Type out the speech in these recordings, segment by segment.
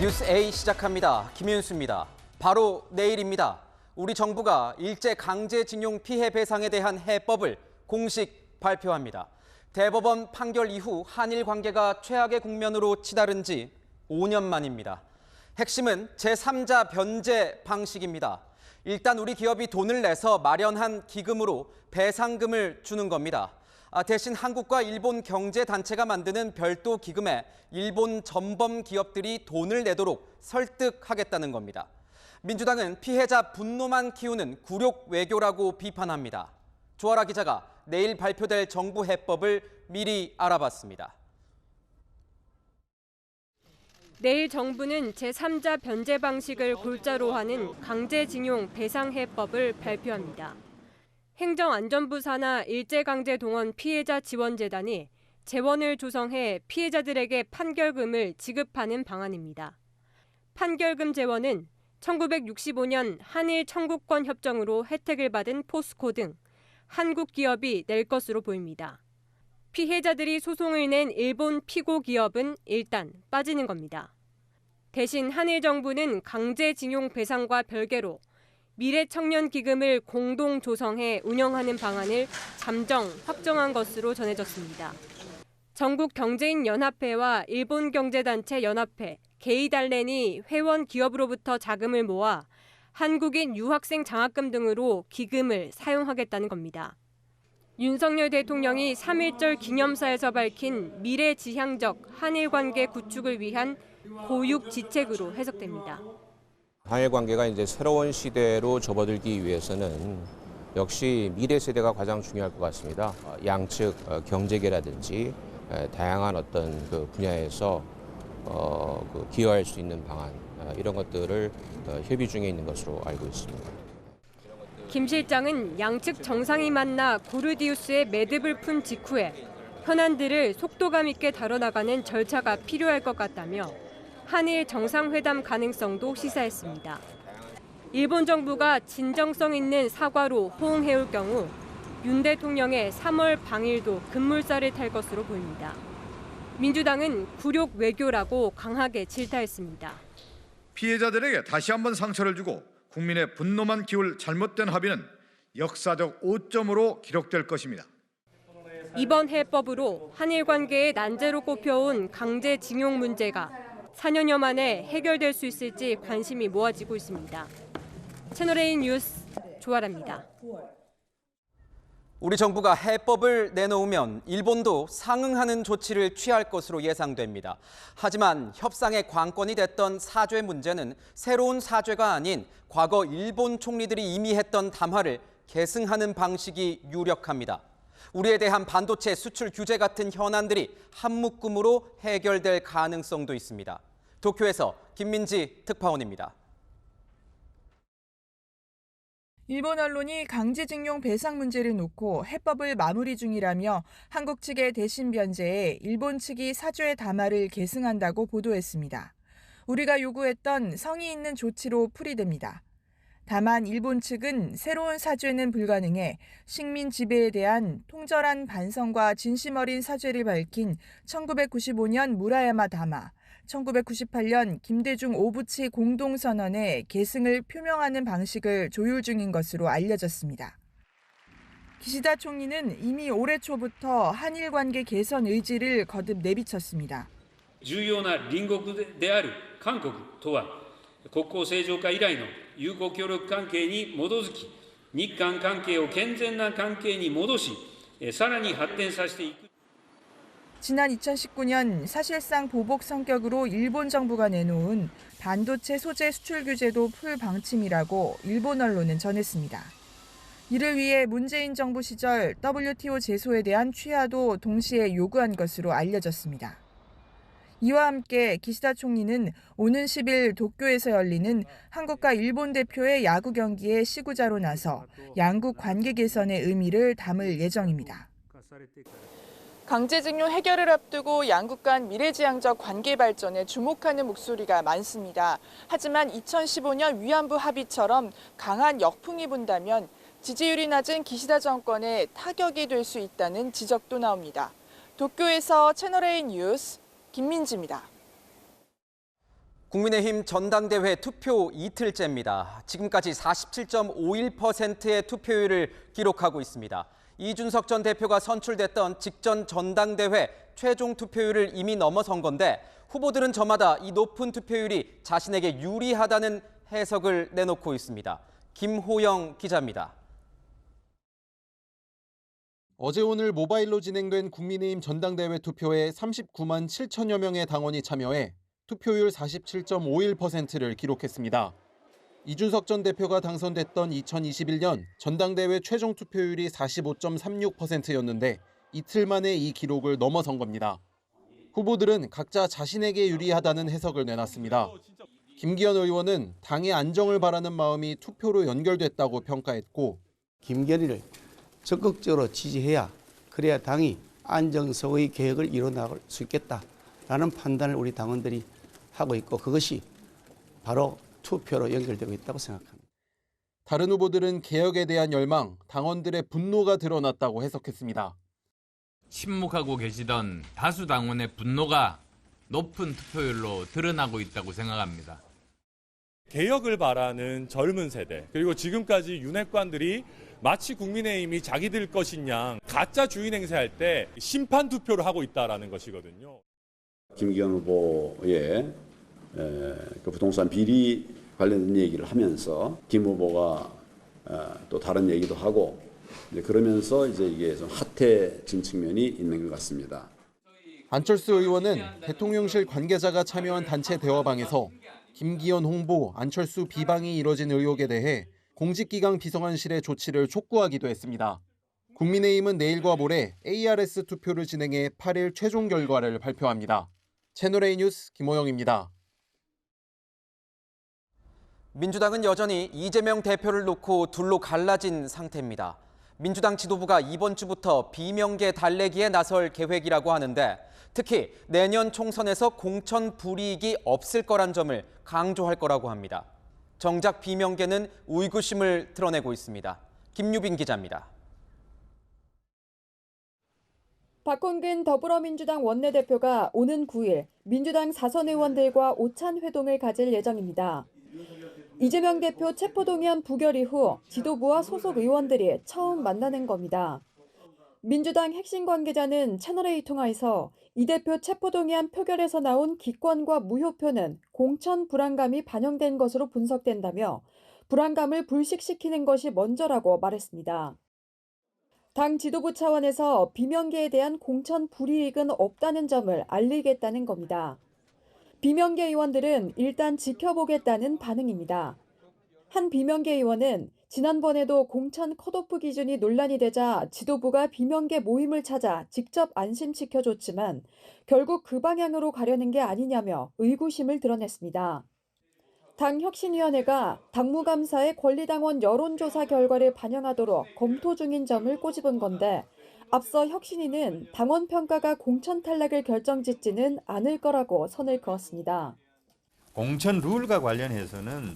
뉴스 A 시작합니다. 김윤수입니다. 바로 내일입니다. 우리 정부가 일제 강제징용 피해 배상에 대한 해법을 공식 발표합니다. 대법원 판결 이후 한일 관계가 최악의 국면으로 치달은 지 5년 만입니다. 핵심은 제3자 변제 방식입니다. 일단 우리 기업이 돈을 내서 마련한 기금으로 배상금을 주는 겁니다. 대신 한국과 일본 경제단체가 만드는 별도 기금에 일본 전범 기업들이 돈을 내도록 설득하겠다는 겁니다. 민주당은 피해자 분노만 키우는 굴욕 외교라고 비판합니다. 조아라 기자가 내일 발표될 정부 해법을 미리 알아봤습니다. 내일 정부는 제3자 변제 방식을 골자로 하는 강제징용 배상해법을 발표합니다. 행정안전부 산하 일제강제동원 피해자 지원재단이 재원을 조성해 피해자들에게 판결금을 지급하는 방안입니다. 판결금 재원은 1965년 한일 청구권 협정으로 혜택을 받은 포스코 등 한국 기업이 낼 것으로 보입니다. 피해자들이 소송을 낸 일본 피고 기업은 일단 빠지는 겁니다. 대신 한일 정부는 강제징용 배상과 별개로 미래청년기금을 공동 조성해 운영하는 방안을 잠정 확정한 것으로 전해졌습니다. 전국경제인연합회와 일본경제단체연합회, 게이달렌이 회원 기업으로부터 자금을 모아 한국인 유학생 장학금 등으로 기금을 사용하겠다는 겁니다. 윤석열 대통령이 3.1절 기념사에서 밝힌 미래지향적 한일 관계 구축을 위한 고육지책으로 해석됩니다. 한일 관계가 이제 새로운 시대로 접어들기 위해서는 역시 미래 세대가 가장 중요할 것 같습니다. 양측 경제계라든지 다양한 어떤 그 분야에서 기여할 수 있는 방안 이런 것들을 협의 중에 있는 것으로 알고 있습니다. 김 실장은 양측 정상이 만나 고르디우스의 매듭을 푼 직후에 현안들을 속도감 있게 다뤄나가는 절차가 필요할 것 같다며 한일 정상회담 가능성도 시사했습니다. 일본 정부가 진정성 있는 사과로 호응해올 경우 윤 대통령의 3월 방일도 급물살을 탈 것으로 보입니다. 민주당은 굴욕 외교라고 강하게 질타했습니다. 피해자들에게 다시 한번 상처를 주고 국민의 분노만 키울 잘못된 합의는 역사적 오점으로 기록될 것입니다. 이번 해법으로 한일 관계의 난제로 꼽혀온 강제징용 문제가 4년여 만에 해결될 수 있을지 관심이 모아지고 있습니다. 채널A 뉴스 조아라입니다. 우리 정부가 해법을 내놓으면 일본도 상응하는 조치를 취할 것으로 예상됩니다. 하지만 협상의 관건이 됐던 사죄 문제는 새로운 사죄가 아닌 과거 일본 총리들이 이미 했던 담화를 계승하는 방식이 유력합니다. 우리에 대한 반도체 수출 규제 같은 현안들이 한 묶음으로 해결될 가능성도 있습니다. 도쿄에서 김민지 특파원입니다. 일본 언론이 강제징용 배상 문제를 놓고 해법을 마무리 중이라며 한국 측의 대신 변제에 일본 측이 사죄 담화를 계승한다고 보도했습니다. 우리가 요구했던 성의 있는 조치로 풀이됩니다. 다만 일본 측은 새로운 사죄는 불가능해 식민 지배에 대한 통절한 반성과 진심 어린 사죄를 밝힌 1995년 무라야마 담화, 1998년 김대중 오부치 공동선언의 계승을 표명하는 방식을 조율 중인 것으로 알려졌습니다. 기시다 총리는 이미 올해 초부터 한일 관계 개선 의지를 거듭 내비쳤습니다. 重要な隣国である韓国とは国交正常化以来の友好協力関係に基づき日韓関係を健全な関係に戻しさらに発展させていく 지난 2019년 사실상 보복 성격으로 일본 정부가 내놓은 반도체 소재 수출 규제도 풀 방침이라고 일본 언론은 전했습니다. 이를 위해 문재인 정부 시절 WTO 제소에 대한 취하도 동시에 요구한 것으로 알려졌습니다. 이와 함께 기시다 총리는 오는 10일 도쿄에서 열리는 한국과 일본 대표의 야구 경기에 시구자로 나서 양국 관계 개선의 의미를 담을 예정입니다. 강제징용 해결을 앞두고 양국 간 미래지향적 관계 발전에 주목하는 목소리가 많습니다. 하지만 2015년 위안부 합의처럼 강한 역풍이 분다면 지지율이 낮은 기시다 정권에 타격이 될 수 있다는 지적도 나옵니다. 도쿄에서 채널A 뉴스 김민지입니다. 국민의힘 전당대회 투표 이틀째입니다. 지금까지 47.51%의 투표율을 기록하고 있습니다. 이준석 전 대표가 선출됐던 직전 전당대회 최종 투표율을 이미 넘어선 건데 후보들은 저마다 이 높은 투표율이 자신에게 유리하다는 해석을 내놓고 있습니다. 김호영 기자입니다. 어제 오늘 모바일로 진행된 국민의힘 전당대회 투표에 39만 7천여 명의 당원이 참여해 투표율 47.51%를 기록했습니다. 이준석 전 대표가 당선됐던 2021년 전당대회 최종 투표율이 45.36%였는데 이틀 만에 이 기록을 넘어선 겁니다. 후보들은 각자 자신에게 유리하다는 해석을 내놨습니다. 김기현 의원은 당의 안정을 바라는 마음이 투표로 연결됐다고 평가했고, 김기현이를 적극적으로 지지해야 그래야 당이 안정성의 개혁을 이뤄나갈 수 있겠다라는 판단을 우리 당원들이 하고 있고 그것이 바로 투표로 연결되고 있다고 생각합니다. 다른 후보들은 개혁에 대한 열망, 당원들의 분노가 드러났다고 해석했습니다. 침묵하고 계시던 다수 당원의 분노가 높은 투표율로 드러나고 있다고 생각합니다. 개혁을 바라는 젊은 세대, 그리고 지금까지 윤핵관들이 마치 국민의힘이 자기들 것인 양 가짜 주인 행세할 때 심판 투표를 하고 있다는 것이거든요. 김기현 후보의 그 부동산 비리 관련된 얘기를 하면서 김 후보가 또 다른 얘기도 하고 그러면서 이제 이게 좀 핫해진 측면이 있는 것 같습니다. 안철수 의원은 대통령실 관계자가 참여한 단체 대화방에서 김기현 홍보, 안철수 비방이 이뤄진 의혹에 대해 공직기강 비서관실의 조치를 촉구하기도 했습니다. 국민의힘은 내일과 모레 ARS 투표를 진행해 8일 최종 결과를 발표합니다. 채널A 뉴스 김호영입니다. 민주당은 여전히 이재명 대표를 놓고 둘로 갈라진 상태입니다. 민주당 지도부가 이번 주부터 비명계 달래기에 나설 계획이라고 하는데 특히 내년 총선에서 공천 불이익이 없을 거란 점을 강조할 거라고 합니다. 정작 비명계는 의구심을 드러내고 있습니다. 김유빈 기자입니다. 박홍근 더불어민주당 원내대표가 오는 9일 민주당 4선 의원들과 오찬 회동을 가질 예정입니다. 이재명 대표 체포동의안 부결 이후 지도부와 소속 의원들이 처음 만나는 겁니다. 민주당 핵심 관계자는 채널A 통화에서 이 대표 체포동의안 표결에서 나온 기권과 무효표는 공천 불안감이 반영된 것으로 분석된다며 불안감을 불식시키는 것이 먼저라고 말했습니다. 당 지도부 차원에서 비명계에 대한 공천 불이익은 없다는 점을 알리겠다는 겁니다. 비명계 의원들은 일단 지켜보겠다는 반응입니다. 한 비명계 의원은 지난번에도 공천 컷오프 기준이 논란이 되자 지도부가 비명계 모임을 찾아 직접 안심시켜줬지만 결국 그 방향으로 가려는 게 아니냐며 의구심을 드러냈습니다. 당 혁신위원회가 당무감사의 권리당원 여론조사 결과를 반영하도록 검토 중인 점을 꼬집은 건데 앞서 혁신위는 당원 평가가 공천 탈락을 결정짓지는 않을 거라고 선을 그었습니다. 공천 룰과 관련해서는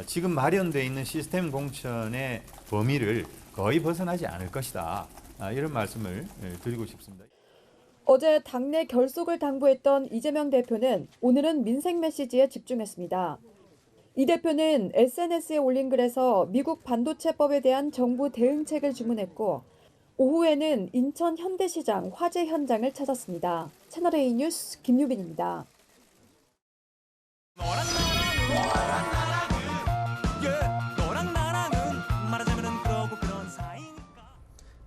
지금 마련되어 있는 시스템 공천의 범위를 거의 벗어나지 않을 것이다. 이런 말씀을 드리고 싶습니다. 어제 당내 결속을 당부했던 이재명 대표는 오늘은 민생 메시지에 집중했습니다. 이 대표는 SNS에 올린 글에서 미국 반도체법에 대한 정부 대응책을 주문했고 오후에는 인천 현대시장 화재 현장을 찾았습니다. 채널A 뉴스 김유빈입니다.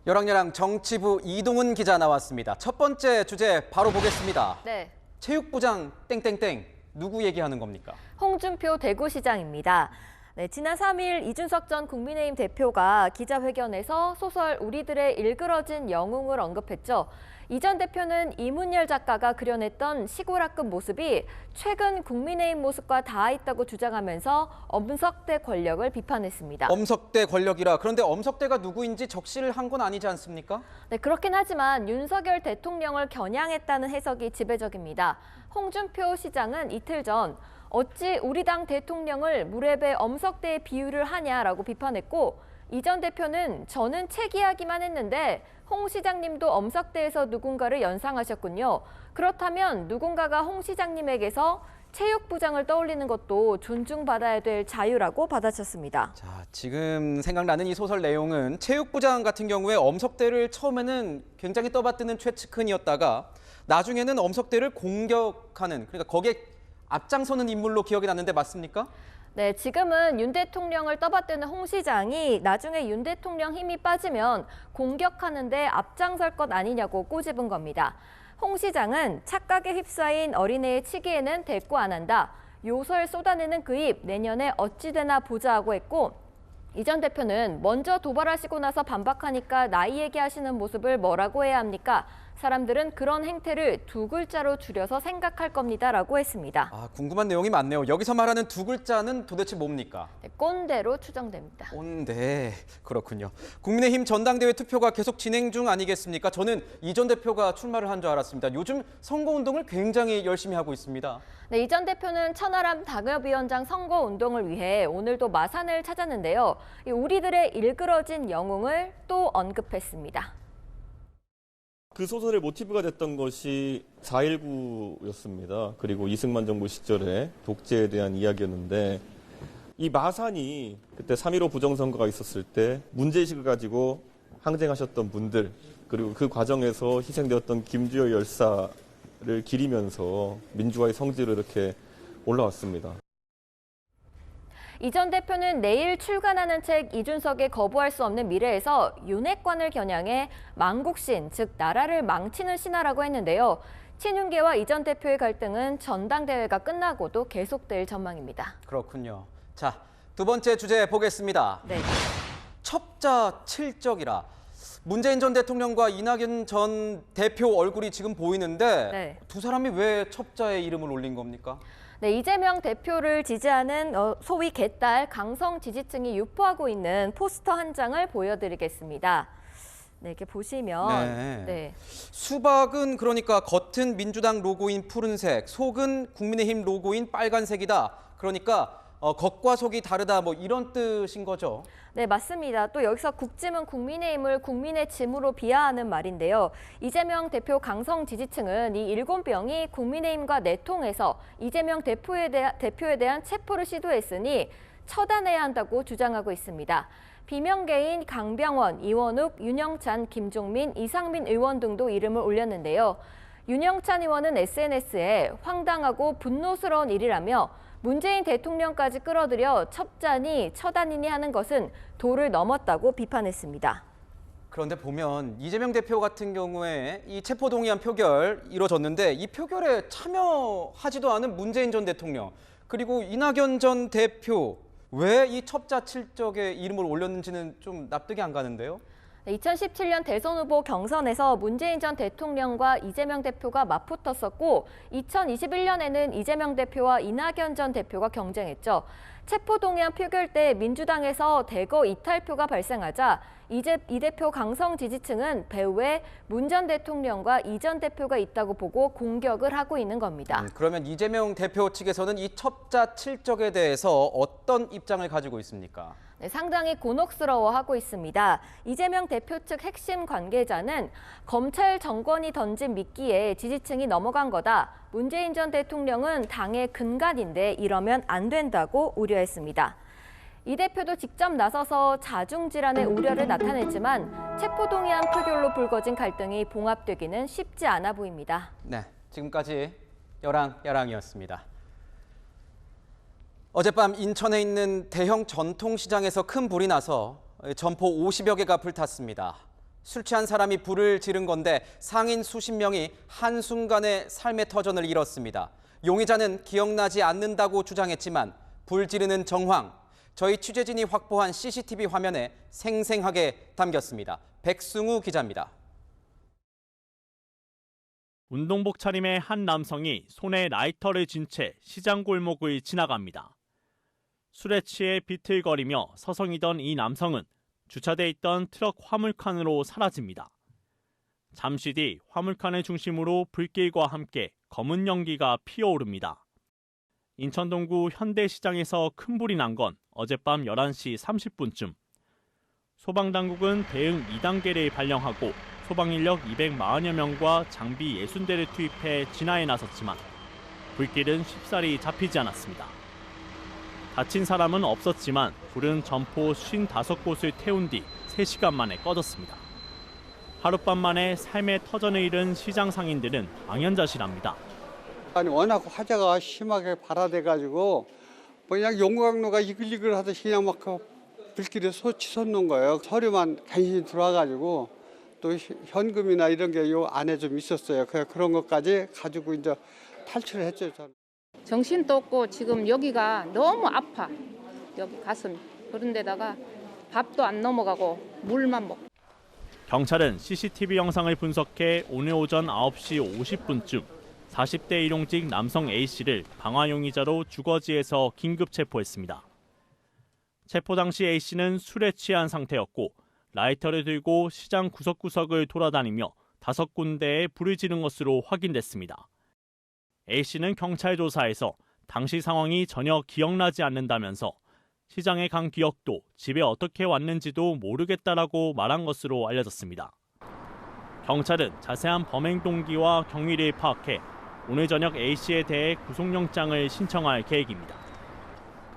여랑야랑 정치부 이동훈 기자 나왔습니다. 첫 번째 주제 바로 보겠습니다. 네. 체육부장 땡땡땡 누구 얘기하는 겁니까? 홍준표 대구시장입니다. 네, 지난 3일 이준석 전 국민의힘 대표가 기자회견에서 소설 우리들의 일그러진 영웅을 언급했죠. 이 전 대표는 이문열 작가가 그려냈던 시골학급 모습이 최근 국민의힘 모습과 닿아있다고 주장하면서 엄석대 권력을 비판했습니다. 엄석대 권력이라. 그런데 엄석대가 누구인지 적시를 한 건 아니지 않습니까? 네, 그렇긴 하지만 윤석열 대통령을 겨냥했다는 해석이 지배적입니다. 홍준표 시장은 이틀 전 어찌 우리 당 대통령을 무렵에 엄석대에 비유를 하냐라고 비판했고 이 전 대표는 저는 책 이야기만 했는데 홍 시장님도 엄석대에서 누군가를 연상하셨군요. 그렇다면 누군가가 홍 시장님에게서 체육부장을 떠올리는 것도 존중받아야 될 자유라고 받아쳤습니다. 자, 지금 생각나는 이 소설 내용은 체육부장 같은 경우에 엄석대를 처음에는 굉장히 떠받드는 최측근이었다가 나중에는 엄석대를 공격하는, 그러니까 거기에 앞장서는 인물로 기억이 났는데 맞습니까? 네, 지금은 윤 대통령을 떠받드는 홍 시장이 나중에 윤 대통령 힘이 빠지면 공격하는데 앞장설 것 아니냐고 꼬집은 겁니다. 홍 시장은 착각에 휩싸인 어린애의 치기에는 대꾸 안 한다. 요설 쏟아내는 그 입 내년에 어찌 되나 보자 하고 했고, 이 전 대표는 먼저 도발하시고 나서 반박하니까 나이 얘기하시는 모습을 뭐라고 해야 합니까? 사람들은 그런 행태를 두 글자로 줄여서 생각할 겁니다라고 했습니다. 아, 궁금한 내용이 많네요. 여기서 말하는 두 글자는 도대체 뭡니까? 네, 꼰대로 추정됩니다. 꼰대, 그렇군요. 국민의힘 전당대회 투표가 계속 진행 중 아니겠습니까? 저는 이 전 대표가 출마를 한 줄 알았습니다. 요즘 선거운동을 굉장히 열심히 하고 있습니다. 네, 이 전 대표는 천하람 당협위원장 선거운동을 위해 오늘도 마산을 찾았는데요. 우리들의 일그러진 영웅을 또 언급했습니다. 그 소설의 모티브가 됐던 것이 4.19였습니다. 그리고 이승만 정부 시절에 독재에 대한 이야기였는데, 이 마산이 그때 3.15 부정선거가 있었을 때 문제의식을 가지고 항쟁하셨던 분들, 그리고 그 과정에서 희생되었던 김주열 열사를 기리면서 민주화의 성지로 이렇게 올라왔습니다. 이 전 대표는 내일 출간하는 책 이준석의 거부할 수 없는 미래에서 윤핵관을 겨냥해 망국신, 즉 나라를 망치는 신화라고 했는데요. 친윤계와 이 전 대표의 갈등은 전당대회가 끝나고도 계속될 전망입니다. 그렇군요. 자, 두 번째 주제 보겠습니다. 네. 첩자 칠적이라. 문재인 전 대통령과 이낙연 전 대표 얼굴이 지금 보이는데 네. 두 사람이 왜 첩자의 이름을 올린 겁니까? 네, 이재명 대표를 지지하는 소위 개딸 강성 지지층이 유포하고 있는 포스터 한 장을 보여드리겠습니다. 네, 이렇게 보시면 네. 수박은 그러니까 겉은 민주당 로고인 푸른색, 속은 국민의힘 로고인 빨간색이다. 그러니까 겉과 속이 다르다, 뭐 이런 뜻인 거죠. 네, 맞습니다. 또 여기서 국짐은 국민의힘을 국민의 짐으로 비하하는 말인데요. 이재명 대표 강성 지지층은 이 일곤병이 국민의힘과 내통해서 이재명 대표에 대한 체포를 시도했으니 처단해야 한다고 주장하고 있습니다. 비명계인 강병원, 이원욱, 윤영찬, 김종민, 이상민 의원 등도 이름을 올렸는데요. 윤영찬 의원은 SNS에 황당하고 분노스러운 일이라며 문재인 대통령까지 끌어들여 첩자니 처단이니 하는 것은 도를 넘었다고 비판했습니다. 그런데 보면 이재명 대표 같은 경우에 이 체포동의안 표결 이뤄졌는데 이 표결에 참여하지도 않은 문재인 전 대통령, 그리고 이낙연 전 대표, 왜 이 첩자 칠적에 이름을 올렸는지는 좀 납득이 안 가는데요. 2017년 대선 후보 경선에서 문재인 전 대통령과 이재명 대표가 맞붙었었고 2021년에는 이재명 대표와 이낙연 전 대표가 경쟁했죠. 체포동의안 표결 때 민주당에서 대거 이탈표가 발생하자 이 대표 강성 지지층은 배후에 문 전 대통령과 이 전 대표가 있다고 보고 공격을 하고 있는 겁니다. 그러면 이재명 대표 측에서는 이 첩자 칠적에 대해서 어떤 입장을 가지고 있습니까? 네, 상당히 곤혹스러워하고 있습니다. 이재명 대표 측 핵심 관계자는 검찰 정권이 던진 미끼에 지지층이 넘어간 거다. 문재인 전 대통령은 당의 근간인데 이러면 안 된다고 우려했습니다. 이 대표도 직접 나서서 자중질환의 우려를 나타냈지만 체포동의안 표결로 불거진 갈등이 봉합되기는 쉽지 않아 보입니다. 네, 지금까지 여랑이었습니다. 어젯밤 인천에 있는 대형 전통시장에서 큰 불이 나서 점포 50여 개가 불탔습니다. 술 취한 사람이 불을 지른 건데 상인 수십 명이 한순간에 삶의 터전을 잃었습니다. 용의자는 기억나지 않는다고 주장했지만 불 지르는 정황, 저희 취재진이 확보한 CCTV 화면에 생생하게 담겼습니다. 백승우 기자입니다. 운동복 차림의 한 남성이 손에 라이터를 쥔 채 시장 골목을 지나갑니다. 술에 취해 비틀거리며 서성이던 이 남성은 주차돼 있던 트럭 화물칸으로 사라집니다. 잠시 뒤 화물칸을 중심으로 불길과 함께 검은 연기가 피어오릅니다. 인천 동구 현대시장에서 큰 불이 난 건 어젯밤 11시 30분쯤. 소방당국은 대응 2단계를 발령하고 소방인력 240여 명과 장비 60대를 투입해 진화에 나섰지만 불길은 쉽사리 잡히지 않았습니다. 다친 사람은 없었지만 불은 점포 55곳을 태운 뒤 3시간 만에 꺼졌습니다. 하룻밤 만에 삶의 터전을 잃은 시장 상인들은 망연자실합니다. 아니 워낙 화재가 심하게 발화돼가지고 그냥 용광로가 이글이글하듯이 그냥 막 불길에 치솟는 거예요. 서류만 간신히 들어와가지고 또 현금이나 이런 게 요 안에 좀 있었어요. 그런 것까지 가지고 이제 탈출을 했죠. 저는. 정신도 없고 지금 여기가 너무 아파. 여기 가슴. 그런 데다가 밥도 안 넘어가고 물만 먹고. 경찰은 CCTV 영상을 분석해 오늘 오전 9시 50분쯤 40대 일용직 남성 A씨를 방화 용의자로 주거지에서 긴급 체포했습니다. 체포 당시 A씨는 술에 취한 상태였고 라이터를 들고 시장 구석구석을 돌아다니며 5군데에 불을 지른 것으로 확인됐습니다. A씨는 경찰 조사에서 당시 상황이 전혀 기억나지 않는다면서 시장에 간 기억도 집에 어떻게 왔는지도 모르겠다라고 말한 것으로 알려졌습니다. 경찰은 자세한 범행 동기와 경위를 파악해 오늘 저녁 A씨에 대해 구속영장을 신청할 계획입니다.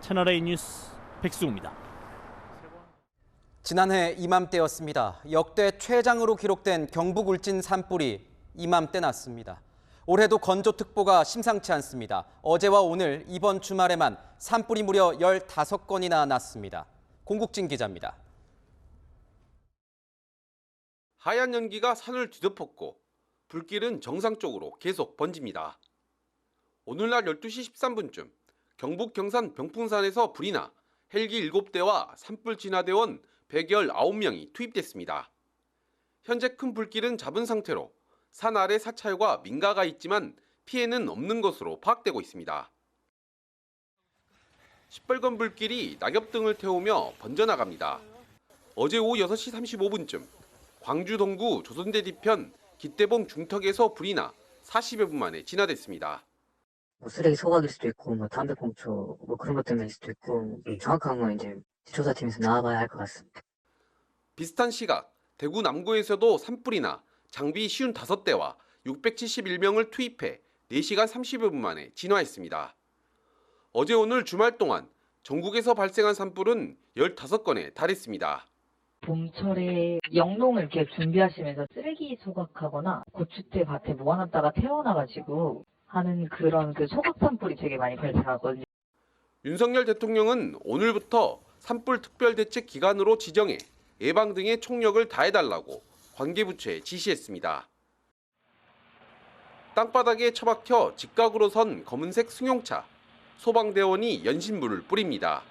채널A 뉴스 백수구입니다. 지난해 이맘때였습니다. 역대 최장으로 기록된 경북 울진 산불이 이맘때 났습니다. 올해도 건조특보가 심상치 않습니다. 어제와 오늘 이번 주말에만 산불이 무려 15건이나 났습니다. 공국진 기자입니다. 하얀 연기가 산을 뒤덮었고 불길은 정상 쪽으로 계속 번집니다. 오늘날 12시 13분쯤 경북 경산 병풍산에서 불이 나 헬기 7대와 산불 진화대원 119명이 투입됐습니다. 현재 큰 불길은 잡은 상태로 산 아래 사찰과 민가가 있지만 피해는 없는 것으로 파악되고 있습니다. 시뻘건 불길이 낙엽등을 태우며 번져나갑니다. 어제 오후 6시 35분쯤 광주 동구 조선대 뒤편 기대봉 중턱에서 불이 나 40여 분 만에 진화됐습니다. 쓰레기 소각일 수도 있고 담배꽁초 그런 것 때문일 수도 있고 정확한 건 이제 조사팀에서 나와봐야 할 것 같습니다. 비슷한 시각 대구 남구에서도 산불이 나 장비 55대와 671명을 투입해 4시간 30여 분 만에 진화했습니다. 어제 오늘 주말 동안 전국에서 발생한 산불은 15건에 달했습니다. 봄철에 영농을 이렇게 준비하시면서 쓰레기 소각하거나 고추대 밭에 모아놨다가 태워놔가지고 하는 그런 소각 산불이 되게 많이 발생하거든요. 윤석열 대통령은 오늘부터 산불 특별대책 기간으로 지정해 예방 등의 총력을 다해달라고 관계부처에 지시했습니다. 땅바닥에 처박혀 직각으로 선 검은색 승용차, 소방대원이 연신물을 뿌립니다.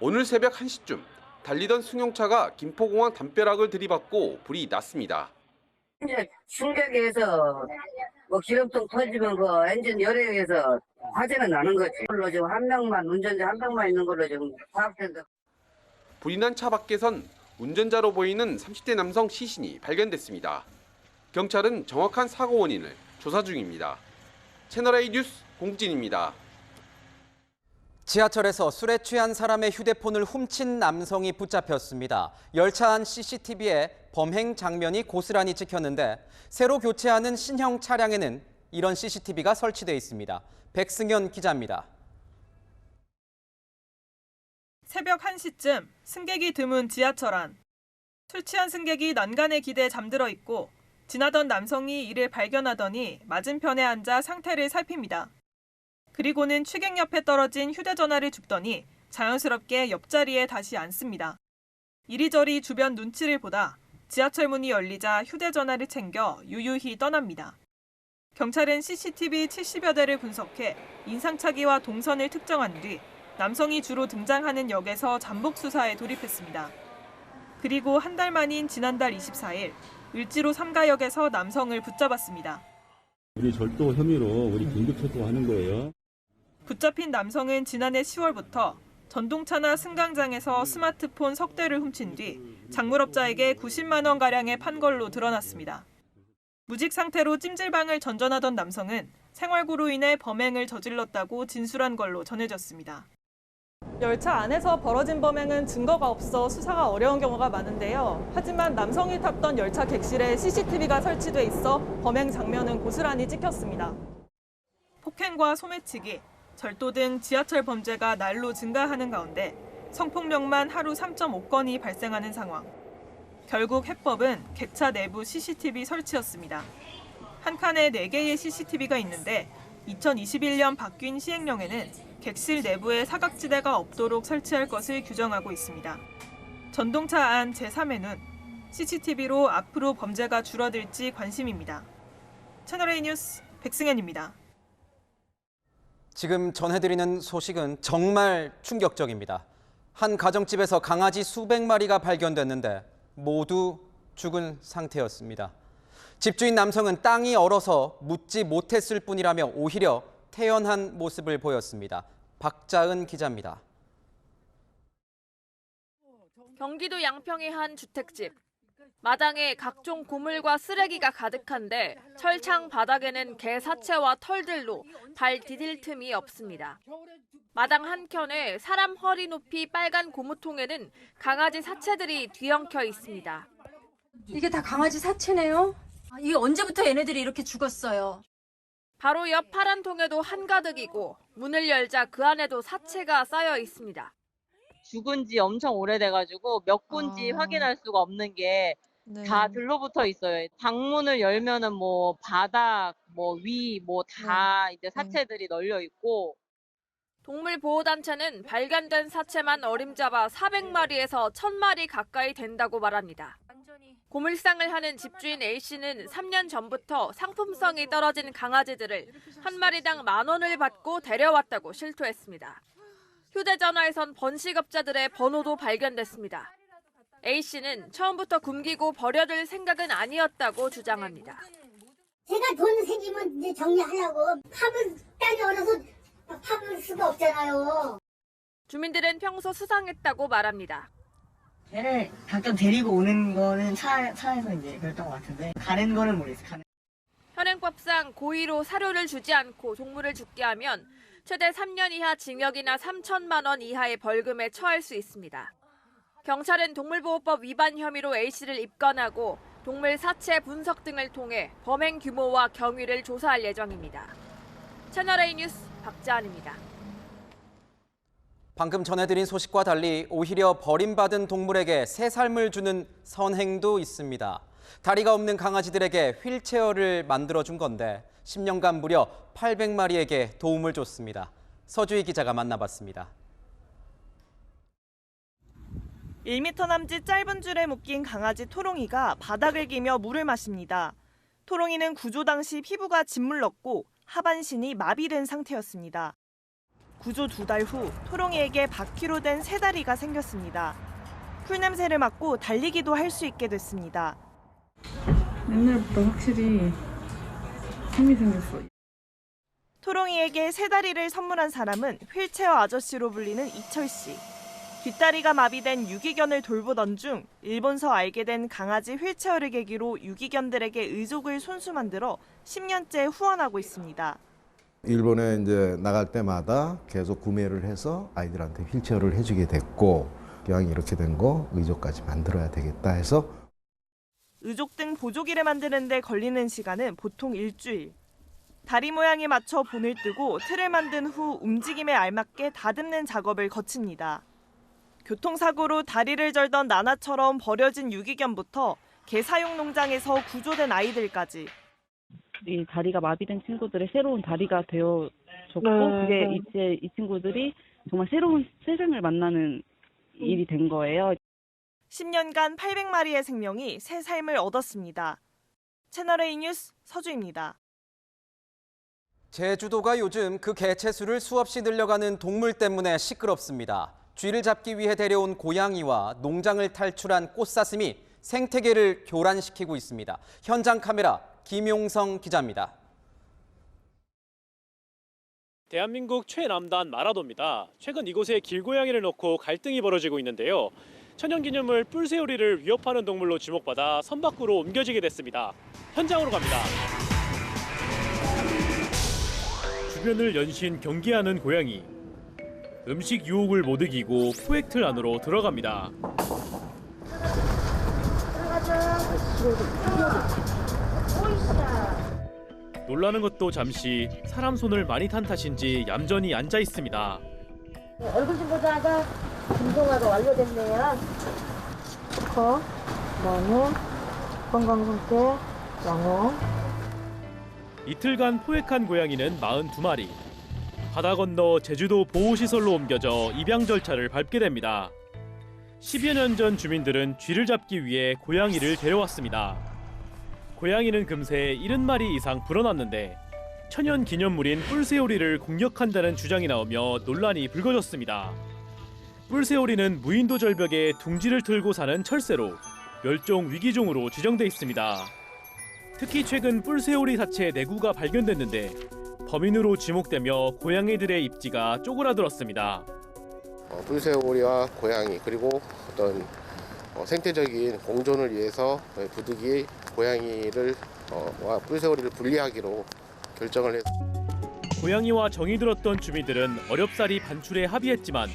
오늘 새벽 1시쯤 달리던 승용차가 김포공항 담벼락을 들이받고 불이 났습니다. 이제 충격에서 기름통 터지면 엔진 열에 의해서 화재는 나는 거지. 그걸로 지금 운전자 한 명만 있는 걸로 지금 파악된다. 불이 난 차 밖에선 운전자로 보이는 30대 남성 시신이 발견됐습니다. 경찰은 정확한 사고 원인을 조사 중입니다. 채널A 뉴스 공진입니다. 지하철에서 술에 취한 사람의 휴대폰을 훔친 남성이 붙잡혔습니다. 열차 안 CCTV에 범행 장면이 고스란히 찍혔는데 새로 교체하는 신형 차량에는 이런 CCTV가 설치되어 있습니다. 백승현 기자입니다. 새벽 1시쯤 승객이 드문 지하철 안. 술 취한 승객이 난간에 기대 잠들어 있고 지나던 남성이 이를 발견하더니 맞은편에 앉아 상태를 살핍니다. 그리고는 취객 옆에 떨어진 휴대전화를 줍더니 자연스럽게 옆자리에 다시 앉습니다. 이리저리 주변 눈치를 보다 지하철 문이 열리자 휴대전화를 챙겨 유유히 떠납니다. 경찰은 CCTV 70여 대를 분석해 인상착의와 동선을 특정한 뒤 남성이 주로 등장하는 역에서 잠복 수사에 돌입했습니다. 그리고 한 달 만인 지난달 24일 을지로 3가역에서 남성을 붙잡았습니다. 우리 절도 혐의로 우리 긴급 체포하는 거예요. 붙잡힌 남성은 지난해 10월부터 전동차나 승강장에서 스마트폰 석 대를 훔친 뒤 작물업자에게 90만 원가량에 판 걸로 드러났습니다. 무직 상태로 찜질방을 전전하던 남성은 생활고로 인해 범행을 저질렀다고 진술한 걸로 전해졌습니다. 열차 안에서 벌어진 범행은 증거가 없어 수사가 어려운 경우가 많은데요. 하지만 남성이 탔던 열차 객실에 CCTV가 설치돼 있어 범행 장면은 고스란히 찍혔습니다. 폭행과 소매치기, 절도 등 지하철 범죄가 날로 증가하는 가운데 성폭력만 하루 3.5건이 발생하는 상황. 결국 해법은 객차 내부 CCTV 설치였습니다. 한 칸에 4개의 CCTV가 있는데 2021년 바뀐 시행령에는 객실 내부에 사각지대가 없도록 설치할 것을 규정하고 있습니다. 전동차 안 제3회는 CCTV로 앞으로 범죄가 줄어들지 관심입니다. 채널A 뉴스 백승현입니다. 지금 전해드리는 소식은 정말 충격적입니다. 한 가정집에서 강아지 수백 마리가 발견됐는데 모두 죽은 상태였습니다. 집주인 남성은 땅이 얼어서 묻지 못했을 뿐이라며 오히려 태연한 모습을 보였습니다. 박자은 기자입니다. 경기도 양평의 한 주택집. 마당에 각종 고물과 쓰레기가 가득한데 철창 바닥에는 개 사체와 털들로 발 디딜 틈이 없습니다. 마당 한켠에 사람 허리 높이 빨간 고무통에는 강아지 사체들이 뒤엉켜 있습니다. 이게 다 강아지 사체네요? 이게 언제부터 얘네들이 이렇게 죽었어요? 바로 옆 파란 통에도 한가득이고 문을 열자 그 안에도 사체가 쌓여 있습니다. 죽은 지 엄청 오래돼가지고 몇 군지 확인할 수가 없는 게 다 들러붙어 있어요. 방문을 열면은 뭐 바닥, 뭐 위, 뭐 다 이제 사체들이 널려 있고. 동물보호단체는 발견된 사체만 어림잡아 400마리에서 1000마리 가까이 된다고 말합니다. 고물상을 하는 집주인 A씨는 3년 전부터 상품성이 떨어진 강아지들을 한 마리당 10,000원을 받고 데려왔다고 실토했습니다. 휴대전화에선 번식업자들의 번호도 발견됐습니다. A씨는 처음부터 굶기고 버려둘 생각은 아니었다고 주장합니다. 제가 돈 생기면 이제 정리하려고 팝을 땅이 얼어서 팝을 수가 없잖아요. 주민들은 평소 수상했다고 말합니다. 걔를 가끔 데리고 오는 거는 차에서 이제 그랬던 것 같은데 가는 거는 모르겠어요. 현행법상 고의로 사료를 주지 않고 동물을 죽게 하면 최대 3년 이하 징역이나 3천만 원 이하의 벌금에 처할 수 있습니다. 경찰은 동물보호법 위반 혐의로 A씨를 입건하고 동물 사체 분석 등을 통해 범행 규모와 경위를 조사할 예정입니다. 채널A 뉴스 박자은입니다. 방금 전해드린 소식과 달리 오히려 버림받은 동물에게 새 삶을 주는 선행도 있습니다. 다리가 없는 강아지들에게 휠체어를 만들어준 건데 10년간 무려 800마리에게 도움을 줬습니다. 서주희 기자가 만나봤습니다. 1m 남짓 짧은 줄에 묶인 강아지 토롱이가 바닥을 기며 물을 마십니다. 토롱이는 구조 당시 피부가 짓물렀고 하반신이 마비된 상태였습니다. 구조 2달 후 토롱이에게 바퀴로 된 새 다리가 생겼습니다. 풀냄새를 맡고 달리기도 할 수 있게 됐습니다. 옛날보다 확실히 힘이 생겼어. 토롱이에게 새 다리를 선물한 사람은 휠체어 아저씨로 불리는 이철 씨. 뒷다리가 마비된 유기견을 돌보던 중 일본서 알게 된 강아지 휠체어를 계기로 유기견들에게 의족을 손수 만들어 10년째 후원하고 있습니다. 일본에 이제 나갈 때마다 계속 구매를 해서 아이들한테 휠체어를 해주게 됐고 기왕 이렇게 된 거 의족까지 만들어야 되겠다 해서 의족 등 보조기를 만드는 데 걸리는 시간은 보통 일주일. 다리 모양에 맞춰 본을 뜨고 틀을 만든 후 움직임에 알맞게 다듬는 작업을 거칩니다. 교통사고로 다리를 절던 나나처럼 버려진 유기견부터 개사육 농장에서 구조된 아이들까지. 이 다리가 마비된 친구들의 새로운 다리가 되어줬고 그게 이제 이 친구들이 정말 새로운 세상을 만나는 일이 된 거예요. 10년간 800마리의 생명이 새 삶을 얻었습니다. 채널A 뉴스 서주입니다. 제주도가 요즘 그 개체수를 수없이 늘려가는 동물 때문에 시끄럽습니다. 쥐를 잡기 위해 데려온 고양이와 농장을 탈출한 꽃사슴이 생태계를 교란시키고 있습니다. 현장 카메라 김용성 기자입니다. 대한민국 최남단 마라도입니다. 최근 이곳에 길고양이를 놓고 갈등이 벌어지고 있는데요. 천연기념물 뿔새우리를 위협하는 동물로 지목받아 선 밖으로 옮겨지게 됐습니다. 현장으로 갑니다. 주변을 연신 경계하는 고양이. 음식 유혹을 못 이기고 포획틀 안으로 들어갑니다. 놀라는 것도 잠시 사람 손을 많이 탄 탓인지 얌전히 앉아 있습니다. 얼굴 좀 보자가 진동화가 완료됐네요. 코, 그다음에 건강상태, 양호. 이틀간 포획한 고양이는 42마리. 바다 건너 제주도 보호시설로 옮겨져 입양 절차를 밟게 됩니다. 10여 년 전 주민들은 쥐를 잡기 위해 고양이를 데려왔습니다. 고양이는 금세 70마리 이상 불어났는데 천연 기념물인 뿔새오리를 공격한다는 주장이 나오며 논란이 불거졌습니다. 뿔새오리는 무인도 절벽에 둥지를 틀고 사는 철새로 멸종 위기종으로 지정돼 있습니다. 특히 최근 뿔새오리 사체 내구가 발견됐는데 범인으로 지목되며 고양이들의 입지가 쪼그라들었습니다. 뿔새오리와 고양이 그리고 어떤 생태적인 공존을 위해서 부득이 고양이를 뿔새오리를 분리하기로 결정을 했습니다. 고양이와 정이 들었던 주민들은 어렵사리 반출에 합의했지만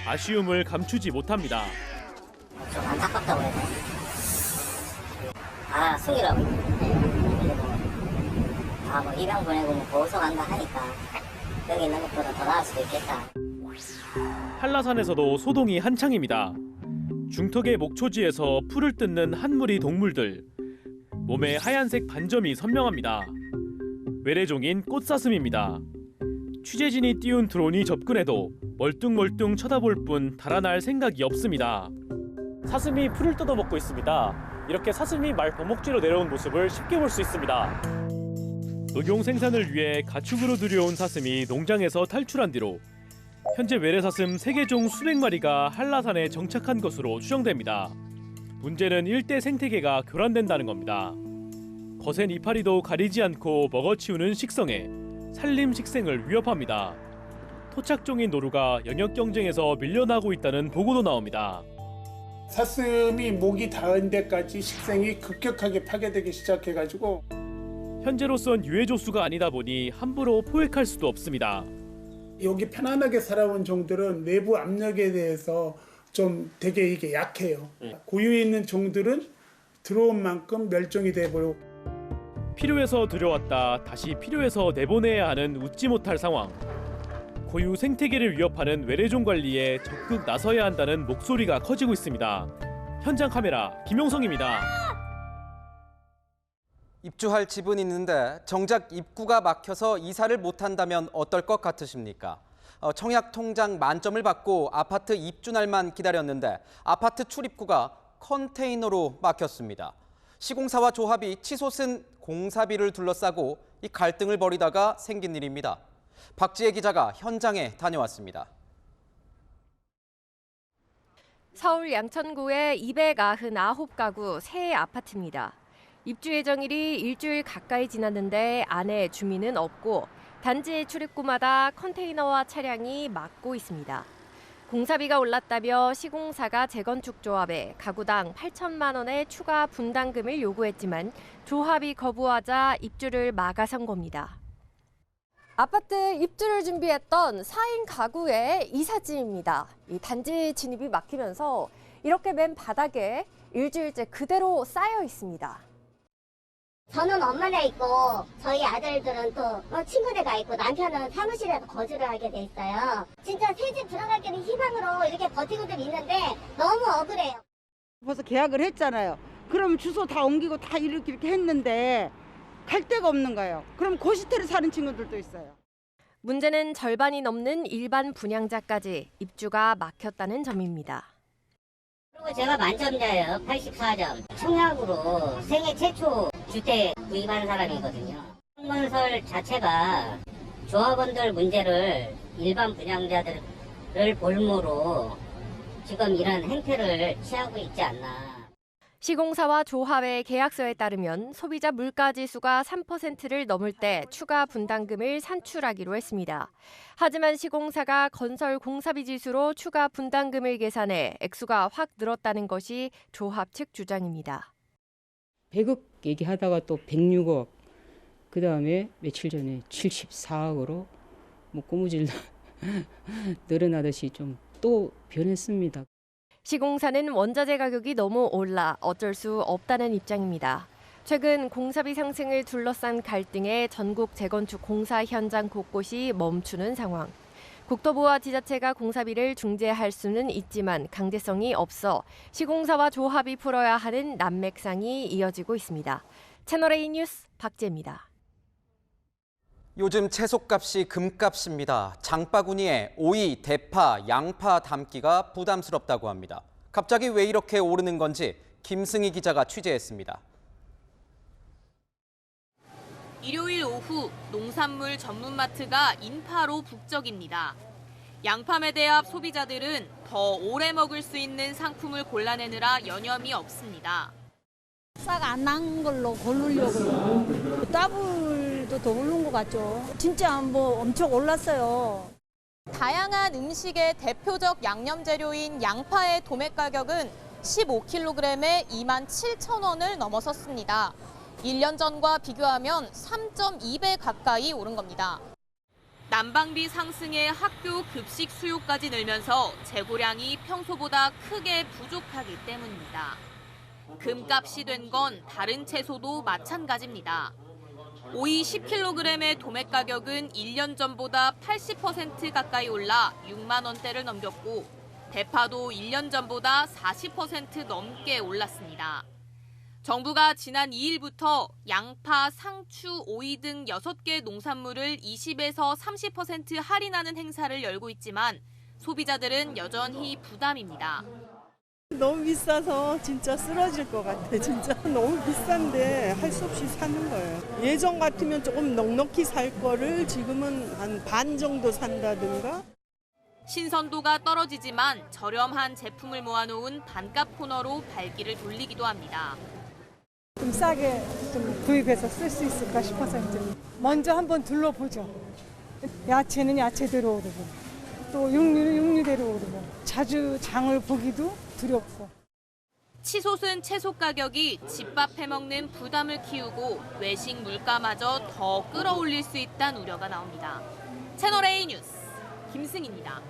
아쉬움을 감추지 못합니다. 좀 안타깝다고 해야 되나? 숨기라고. 뭐 입양 보내고 보호소 간다 하니까 여기 있는 것보다 더 나을 수도 있겠다. 한라산에서도 소동이 한창입니다. 중턱의 목초지에서 풀을 뜯는 한 무리 동물들. 몸에 하얀색 반점이 선명합니다. 외래종인 꽃사슴입니다. 취재진이 띄운 드론이 접근해도 멀뚱멀뚱 쳐다볼 뿐 달아날 생각이 없습니다. 사슴이 풀을 뜯어먹고 있습니다. 이렇게 사슴이 말 범벅지로 내려온 모습을 쉽게 볼 수 있습니다. 녹용 생산을 위해 가축으로 들여온 사슴이 농장에서 탈출한 뒤로 현재 외래사슴 3개 수백 마리가 한라산에 정착한 것으로 추정됩니다. 문제는 일대 생태계가 교란된다는 겁니다. 거센 이파리도 가리지 않고 먹어치우는 식성에 산림 식생을 위협합니다. 토착종인 노루가 영역 경쟁에서 밀려나고 있다는 보고도 나옵니다. 사슴이 목이 닿은 데까지 식생이 급격하게 파괴되기 시작해가지고 현재로선 유해조수가 아니다 보니 함부로 포획할 수도 없습니다. 여기 편안하게 살아온 종들은 내부 압력에 대해서 좀 되게 이게 약해요. 고유에 있는 종들은 들어온 만큼 멸종이 돼버리고 필요해서 들여왔다 다시 필요해서 내보내야 하는 웃지 못할 상황. 고유 생태계를 위협하는 외래종 관리에 적극 나서야 한다는 목소리가 커지고 있습니다. 현장 카메라 김용성입니다. 입주할 집은 있는데 정작 입구가 막혀서 이사를 못한다면 어떨 것 같으십니까? 청약 통장 만점을 받고 아파트 입주 날만 기다렸는데 아파트 출입구가 컨테이너로 막혔습니다. 시공사와 조합이 치솟은 공사비를 둘러싸고 이 갈등을 벌이다가 생긴 일입니다. 박지혜 기자가 현장에 다녀왔습니다. 서울 양천구의 299가구 새 아파트입니다. 입주 예정일이 일주일 가까이 지났는데 안에 주민은 없고 단지 출입구마다 컨테이너와 차량이 막고 있습니다. 공사비가 올랐다며 시공사가 재건축 조합에 가구당 8천만 원의 추가 분담금을 요구했지만 조합이 거부하자 입주를 막아선 겁니다. 아파트 입주를 준비했던 4인 가구의 이삿짐입니다. 이 단지 진입이 막히면서 이렇게 맨 바닥에 일주일째 그대로 쌓여 있습니다. 저는 엄마네 있고 저희 아들들은 또 친구네 가 있고 남편은 사무실에서 거주를 하게 돼 있어요. 진짜 새 집 들어가기는 희망으로 이렇게 버티고들 있는데 너무 억울해요. 벌써 계약을 했잖아요. 그럼 주소 다 옮기고 다 이렇게 했는데 갈 데가 없는 거예요. 그럼 고시텔에 사는 친구들도 있어요. 문제는 절반이 넘는 일반 분양자까지 입주가 막혔다는 점입니다. 그리고 제가 만점자예요. 84점. 청약으로 생애 최초 주택 구입한 사람이거든요. 건설 자체가 조합원들 문제를 일반 분양자들을 볼모로 지금 이런 행태를 취하고 있지 않나. 시공사와 조합의 계약서에 따르면 소비자 물가지수가 3%를 넘을 때 추가 분담금을 산출하기로 했습니다. 하지만 시공사가 건설 공사비 지수로 추가 분담금을 계산해 액수가 확 늘었다는 것이 조합 측 주장입니다. 100억 얘기하다가 또 106억, 그다음에 며칠 전에 74억으로 꼬무질 늘어나듯이 좀 또 변했습니다. 시공사는 원자재 가격이 너무 올라 어쩔 수 없다는 입장입니다. 최근 공사비 상승을 둘러싼 갈등에 전국 재건축 공사 현장 곳곳이 멈추는 상황. 국토부와 지자체가 공사비를 중재할 수는 있지만 강제성이 없어 시공사와 조합이 풀어야 하는 난맥상이 이어지고 있습니다. 채널A 뉴스 박재입니다. 요즘 채소값이 금값입니다. 장바구니에 오이, 대파, 양파 담기가 부담스럽다고 합니다. 갑자기 왜 이렇게 오르는 건지 김승희 기자가 취재했습니다. 일요일 오후 농산물 전문마트가 인파로 북적입니다. 양파매대 앞 소비자들은 더 오래 먹을 수 있는 상품을 골라내느라 여념이 없습니다. 싹 안 난 걸로 고르려고요. 더블도 더 오른 것 같죠. 진짜 뭐 엄청 올랐어요. 다양한 음식의 대표적 양념 재료인 양파의 도매 가격은 15kg에 27,000원을 넘어섰습니다. 1년 전과 비교하면 3.2배 가까이 오른 겁니다. 난방비 상승에 학교 급식 수요까지 늘면서 재고량이 평소보다 크게 부족하기 때문입니다. 금값이 된 건 다른 채소도 마찬가지입니다. 오이 10kg의 도매 가격은 1년 전보다 80% 가까이 올라 6만 원대를 넘겼고 대파도 1년 전보다 40% 넘게 올랐습니다. 정부가 지난 2일부터 양파, 상추, 오이 등 6개 농산물을 20에서 30% 할인하는 행사를 열고 있지만 소비자들은 여전히 부담입니다. 너무 비싸서 진짜 쓰러질 것 같아. 진짜 너무 비싼데 할 수 없이 사는 거예요. 예전 같으면 조금 넉넉히 살 거를 지금은 한 반 정도 산다든가. 신선도가 떨어지지만 저렴한 제품을 모아놓은 반값 코너로 발길을 돌리기도 합니다. 좀 싸게 좀 구입해서 쓸 수 있을까 싶어서 이제 먼저 한번 둘러보죠. 야채는 야채대로 오르고 또 육류는 육류대로 오르고 자주 장을 보기도 두렵고. 치솟은 채소 가격이 집밥 해먹는 부담을 키우고 외식 물가마저 더 끌어올릴 수 있다는 우려가 나옵니다. 채널A 뉴스 김승희입니다.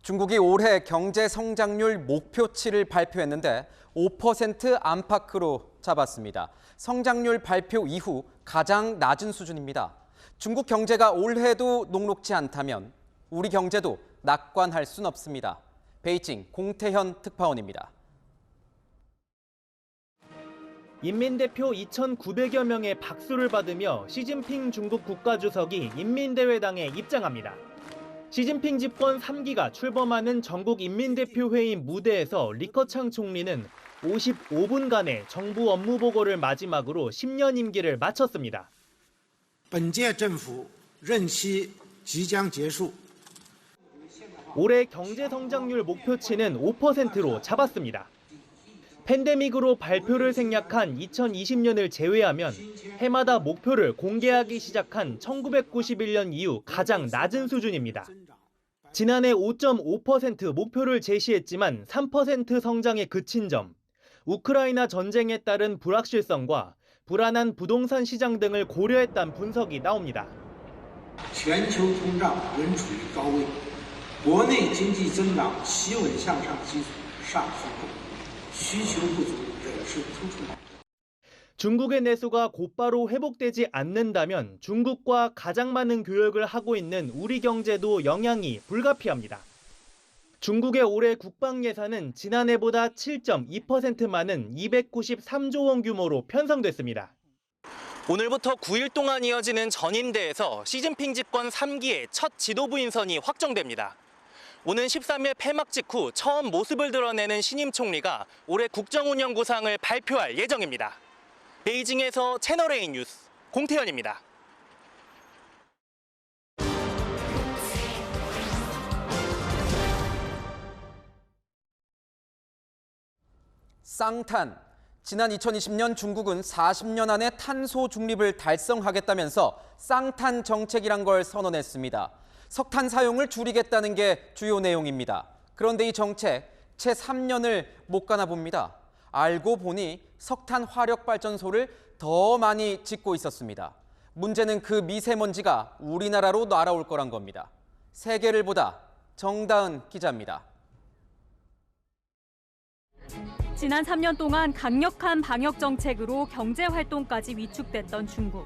중국이 올해 경제 성장률 목표치를 발표했는데 5% 안팎으로 잡았습니다. 성장률 발표 이후 가장 낮은 수준입니다. 중국 경제가 올해도 녹록지 않다면 우리 경제도 낙관할 순 없습니다. 베이징 공태현 특파원입니다. 인민대표 2,900여 명의 박수를 받으며 시진핑 중국 국가주석이 인민대회당에 입장합니다. 시진핑 집권 3기가 출범하는 전국 인민대표회의 무대에서 리커창 총리는 55분간의 정부 업무 보고를 마지막으로 10년 임기를 마쳤습니다. 本届政府任期即将结束. 올해 경제 성장률 목표치는 5%로 잡았습니다. 팬데믹으로 발표를 생략한 2020년을 제외하면 해마다 목표를 공개하기 시작한 1991년 이후 가장 낮은 수준입니다. 지난해 5.5% 목표를 제시했지만 3% 성장에 그친 점, 우크라이나 전쟁에 따른 불확실성과 불안한 부동산 시장 등을 고려했다는 분석이 나옵니다. 全球通胀仍处于高位，国内经济增长企稳向上基础尚不够，需求不足仍是突出。 중국의 내수가 곧바로 회복되지 않는다면 중국과 가장 많은 교역을 하고 있는 우리 경제도 영향이 불가피합니다. 중국의 올해 국방 예산은 지난해보다 7.2% 많은 293조 원 규모로 편성됐습니다. 오늘부터 9일 동안 이어지는 전임대에서 시진핑 집권 3기의 첫 지도부 인선이 확정됩니다. 오는 13일 폐막 직후 처음 모습을 드러내는 신임 총리가 올해 국정운영 구상을 발표할 예정입니다. 베이징에서 채널A 뉴스 공태현입니다. 쌍탄. 지난 2020년 중국은 40년 안에 탄소 중립을 달성하겠다면서 쌍탄 정책이란 걸 선언했습니다. 석탄 사용을 줄이겠다는 게 주요 내용입니다. 그런데 이 정책 채 3년을 못 가나 봅니다. 알고 보니 석탄 화력 발전소를 더 많이 짓고 있었습니다. 문제는 그 미세먼지가 우리나라로 날아올 거란 겁니다. 세계를 보다 정다은 기자입니다. 지난 3년 동안 강력한 방역 정책으로 경제 활동까지 위축됐던 중국.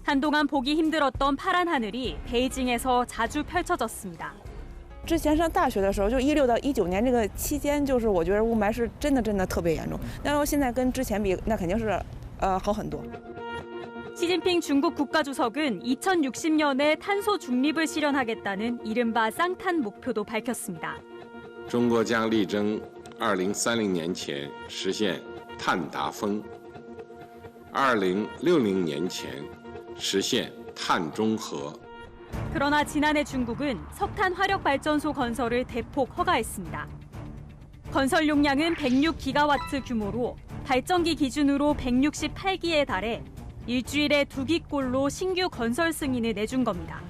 한동안 보기 힘들었던 파란 하늘이 베이징에서 자주 펼쳐졌습니다. 之前上大学的时候，就16到19年这个期间，就是我觉得雾霾是真的特别严重。但是现在跟之前比，那肯定是好很多。 시진핑 중국 국가주석은 2060년에 탄소 중립을 실현하겠다는 이른바 쌍탄 목표도 밝혔습니다. 中国将力争2030年前实现碳达峰，2060年前实现碳中和。 그러나 지난해 중국은 석탄 화력 발전소 건설을 대폭 허가했습니다. 건설 용량은 106기가와트 규모로 발전기 기준으로 168기에 달해 일주일에 2기꼴로 신규 건설 승인을 내준 겁니다.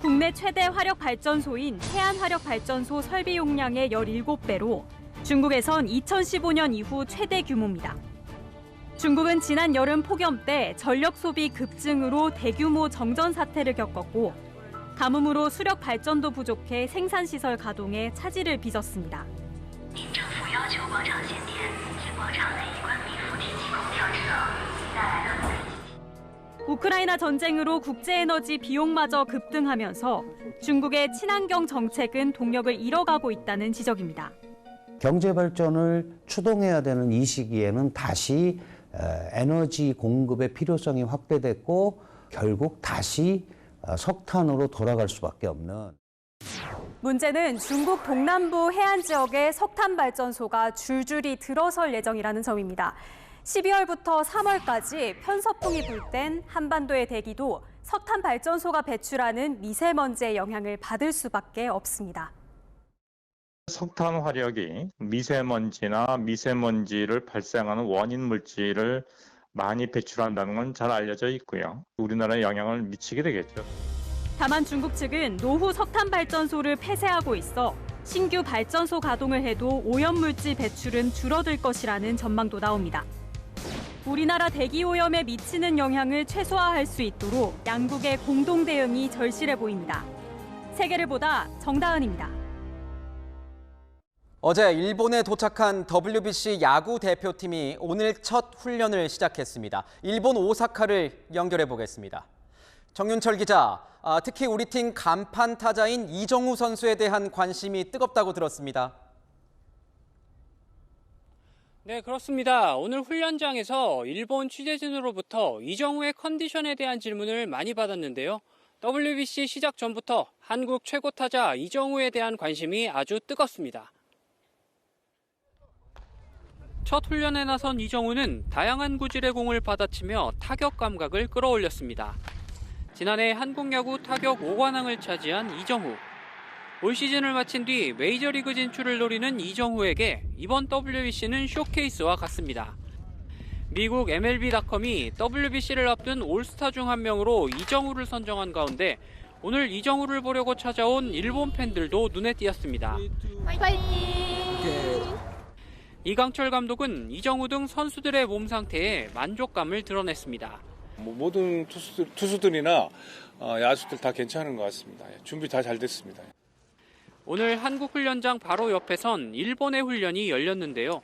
국내 최대 화력 발전소인 해안 화력 발전소 설비 용량의 17배로 중국에선 2015년 이후 최대 규모입니다. 중국은 지난 여름 폭염 때 전력 소비 급증으로 대규모 정전 사태를 겪었고 가뭄으로 수력 발전도 부족해 생산시설 가동에 차질을 빚었습니다. 우크라이나 전쟁으로 국제에너지 비용마저 급등하면서 중국의 친환경 정책은 동력을 잃어가고 있다는 지적입니다. 경제 발전을 추동해야 되는 이 시기에는 다시 에너지 공급의 필요성이 확대됐고 결국 다시 석탄으로 돌아갈 수밖에 없는. 문제는 중국 동남부 해안 지역에 석탄 발전소가 줄줄이 들어설 예정이라는 점입니다. 12월부터 3월까지 편서풍이 불 땐 한반도의 대기도 석탄 발전소가 배출하는 미세먼지의 영향을 받을 수밖에 없습니다. 석탄 화력이 미세먼지나 미세먼지를 발생하는 원인 물질을 많이 배출한다는 건 잘 알려져 있고요. 우리나라에 영향을 미치게 되겠죠. 다만 중국 측은 노후 석탄 발전소를 폐쇄하고 있어 신규 발전소 가동을 해도 오염물질 배출은 줄어들 것이라는 전망도 나옵니다. 우리나라 대기 오염에 미치는 영향을 최소화할 수 있도록 양국의 공동 대응이 절실해 보입니다. 세계를 보다 정다은입니다. 어제 일본에 도착한 WBC 야구 대표팀이 오늘 첫 훈련을 시작했습니다. 일본 오사카를 연결해 보겠습니다. 정윤철 기자, 특히 우리 팀 간판 타자인 이정우 선수에 대한 관심이 뜨겁다고 들었습니다. 네, 그렇습니다. 오늘 훈련장에서 일본 취재진으로부터 이정우의 컨디션에 대한 질문을 많이 받았는데요. WBC 시작 전부터 한국 최고 타자 이정우에 대한 관심이 아주 뜨겁습니다. 첫 훈련에 나선 이정우는 다양한 구질의 공을 받아치며 타격 감각을 끌어올렸습니다. 지난해 한국 야구 타격 5관왕을 차지한 이정우. 올 시즌을 마친 뒤 메이저리그 진출을 노리는 이정우에게 이번 WBC는 쇼케이스와 같습니다. 미국 MLB.com이 WBC를 앞둔 올스타 중 한 명으로 이정우를 선정한 가운데 오늘 이정우를 보려고 찾아온 일본 팬들도 눈에 띄었습니다. 이강철 감독은 이정우 등 선수들의 몸 상태에 만족감을 드러냈습니다. 모든 투수들이나 야수들 다 괜찮은 것 같습니다. 준비 다 잘 됐습니다. 오늘 한국 훈련장 바로 옆에선 일본의 훈련이 열렸는데요.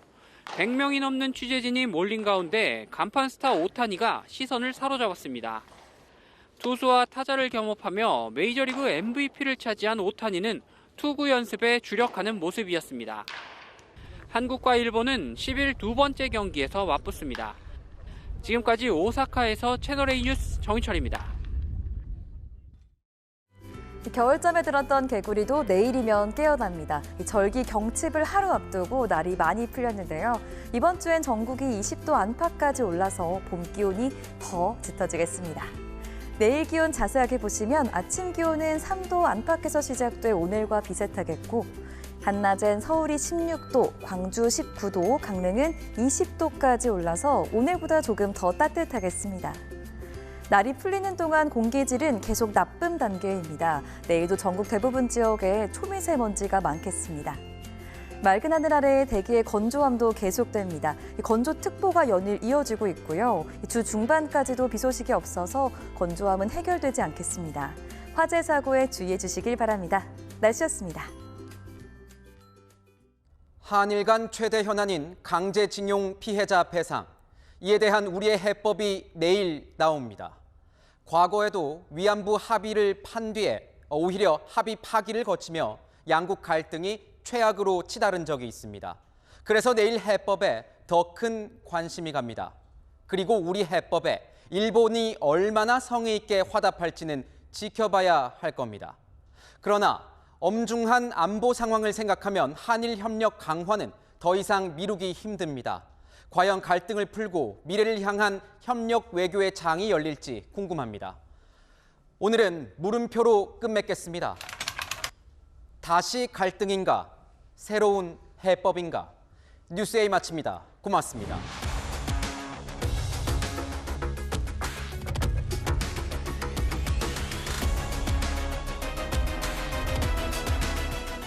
100명이 넘는 취재진이 몰린 가운데 간판 스타 오타니가 시선을 사로잡았습니다. 투수와 타자를 겸업하며 메이저리그 MVP를 차지한 오타니는 투구 연습에 주력하는 모습이었습니다. 한국과 일본은 10일 두 번째 경기에서 맞붙습니다. 지금까지 오사카에서 채널A 뉴스 정희철입니다. 겨울잠에 들었던 개구리도 내일이면 깨어납니다. 절기 경칩을 하루 앞두고 날이 많이 풀렸는데요. 이번 주엔 전국이 20도 안팎까지 올라서 봄 기온이 더 짙어지겠습니다. 내일 기온 자세하게 보시면 아침 기온은 3도 안팎에서 시작돼 오늘과 비슷하겠고 한낮엔 서울이 16도, 광주 19도, 강릉은 20도까지 올라서 오늘보다 조금 더 따뜻하겠습니다. 날이 풀리는 동안 공기질은 계속 나쁨 단계입니다. 내일도 전국 대부분 지역에 초미세먼지가 많겠습니다. 맑은 하늘 아래 대기의 건조함도 계속됩니다. 건조특보가 연일 이어지고 있고요. 주 중반까지도 비 소식이 없어서 건조함은 해결되지 않겠습니다. 화재 사고에 주의해 주시길 바랍니다. 날씨였습니다. 한일 간 최대 현안인 강제징용 피해자 배상. 이에 대한 우리의 해법이 내일 나옵니다. 과거에도 위안부 합의를 판 뒤에 오히려 합의 파기를 거치며 양국 갈등이 최악으로 치달은 적이 있습니다. 그래서 내일 해법에 더 큰 관심이 갑니다. 그리고 우리 해법에 일본이 얼마나 성의 있게 화답할지는 지켜봐야 할 겁니다. 그러나 엄중한 안보 상황을 생각하면 한일 협력 강화는 더 이상 미루기 힘듭니다. 과연 갈등을 풀고 미래를 향한 협력 외교의 장이 열릴지 궁금합니다. 오늘은 물음표로 끝맺겠습니다. 다시 갈등인가? 새로운 해법인가? 뉴스A 마칩니다. 고맙습니다.